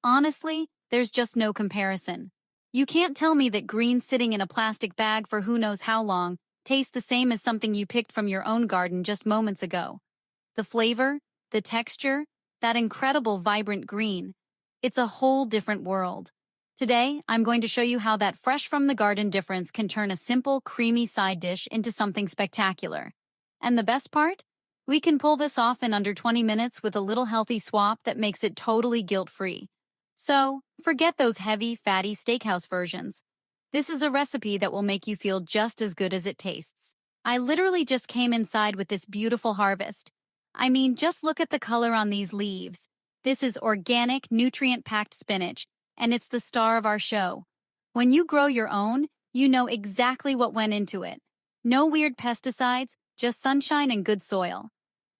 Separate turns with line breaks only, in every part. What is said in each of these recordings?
Honestly, there's just no comparison. You can't tell me that greens sitting in a plastic bag for who knows how long taste the same as something you picked from your own garden just moments ago. The flavor, the texture, that incredible vibrant green. It's a whole different world. Today, I'm going to show you how that fresh from the garden difference can turn a simple, creamy side dish into something spectacular. And the best part? We can pull this off in under 20 minutes with a little healthy swap that makes it totally guilt-free. So, forget those heavy, fatty steakhouse versions. This is a recipe that will make you feel just as good as it tastes. I literally just came inside with this beautiful harvest. I mean, just look at the color on these leaves. This is organic, nutrient-packed spinach, and it's the star of our show. When you grow your own, you know exactly what went into it. No weird pesticides, just sunshine and good soil.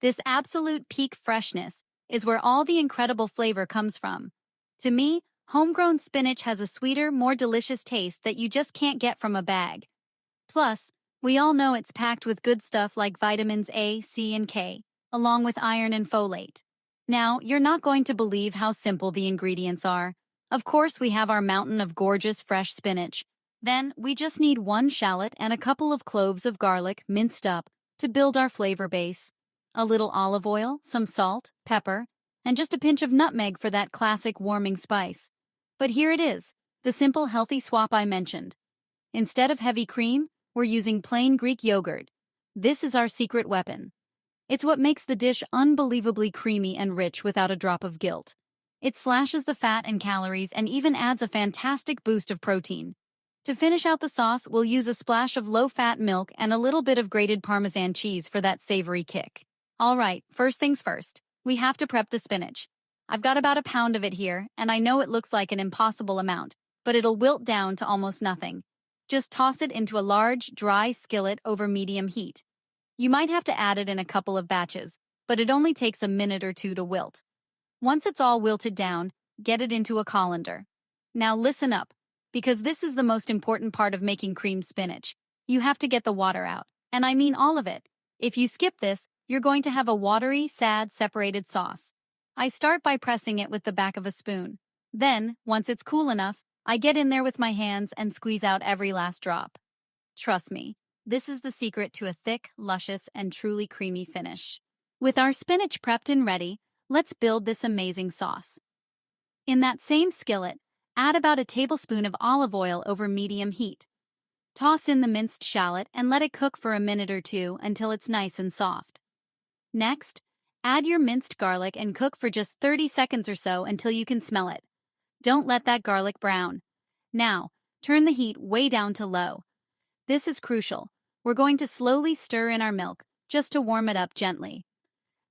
This absolute peak freshness is where all the incredible flavor comes from. To me, homegrown spinach has a sweeter, more delicious taste that you just can't get from a bag. Plus, we all know it's packed with good stuff like vitamins A, C, and K, along with iron and folate. Now, you're not going to believe how simple the ingredients are. Of course, we have our mountain of gorgeous fresh spinach. Then, we just need one shallot and a couple of cloves of garlic minced up to build our flavor base. A little olive oil, some salt, pepper, and just a pinch of nutmeg for that classic warming spice. But here it is, the simple healthy swap I mentioned. Instead of heavy cream, we're using plain Greek yogurt. This is our secret weapon. It's what makes the dish unbelievably creamy and rich without a drop of guilt. It slashes the fat and calories and even adds a fantastic boost of protein. To finish out the sauce, we'll use a splash of low-fat milk and a little bit of grated Parmesan cheese for that savory kick. All right, first things first. We have to prep the spinach. I've got about a pound of it here, and I know it looks like an impossible amount, but it'll wilt down to almost nothing. Just toss it into a large, dry skillet over medium heat. You might have to add it in a couple of batches, but it only takes a minute or two to wilt. Once it's all wilted down, get it into a colander. Now listen up, because this is the most important part of making creamed spinach. You have to get the water out, and I mean all of it. If you skip this, you're going to have a watery, sad, separated sauce. I start by pressing it with the back of a spoon. Then, once it's cool enough, I get in there with my hands and squeeze out every last drop. Trust me, this is the secret to a thick, luscious, and truly creamy finish. With our spinach prepped and ready, let's build this amazing sauce. In that same skillet, add about a tablespoon of olive oil over medium heat. Toss in the minced shallot and let it cook for a minute or two until it's nice and soft. Next, add your minced garlic and cook for just 30 seconds or so until you can smell it. Don't let that garlic brown. Now, turn the heat way down to low. This is crucial. We're going to slowly stir in our milk, just to warm it up gently.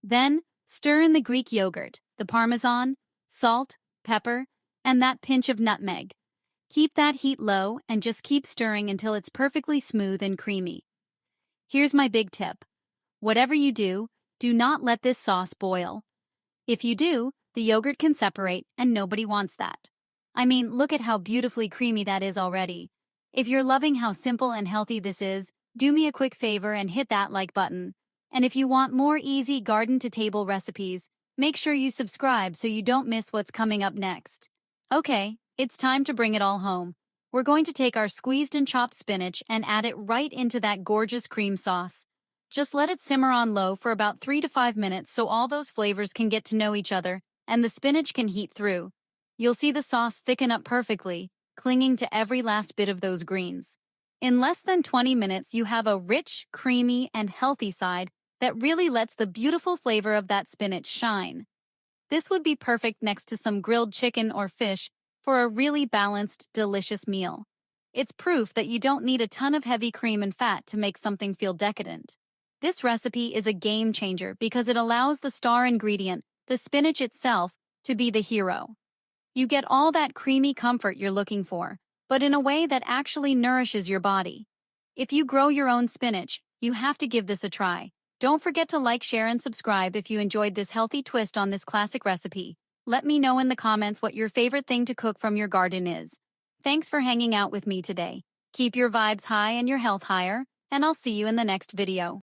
Then, stir in the Greek yogurt, the Parmesan, salt, pepper, and that pinch of nutmeg. Keep that heat low and just keep stirring until it's perfectly smooth and creamy. Here's my big tip. Whatever you do not let this sauce boil. If you do, the yogurt can separate, and nobody wants that. I mean, look at how beautifully creamy that is already. If you're loving how simple and healthy this is, do me a quick favor and hit that like button. And if you want more easy garden-to-table recipes, make sure you subscribe so you don't miss what's coming up next. Okay, it's time to bring it all home. We're going to take our squeezed and chopped spinach and add it right into that gorgeous cream sauce. Just let it simmer on low for about 3 to 5 minutes so all those flavors can get to know each other and the spinach can heat through. You'll see the sauce thicken up perfectly, clinging to every last bit of those greens. In less than 20 minutes, you have a rich, creamy, and healthy side that really lets the beautiful flavor of that spinach shine. This would be perfect next to some grilled chicken or fish for a really balanced, delicious meal. It's proof that you don't need a ton of heavy cream and fat to make something feel decadent. This recipe is a game changer because it allows the star ingredient, the spinach itself, to be the hero. You get all that creamy comfort you're looking for, but in a way that actually nourishes your body. If you grow your own spinach, you have to give this a try. Don't forget to like, share, and subscribe if you enjoyed this healthy twist on this classic recipe. Let me know in the comments what your favorite thing to cook from your garden is. Thanks for hanging out with me today. Keep your vibes high and your health higher, and I'll see you in the next video.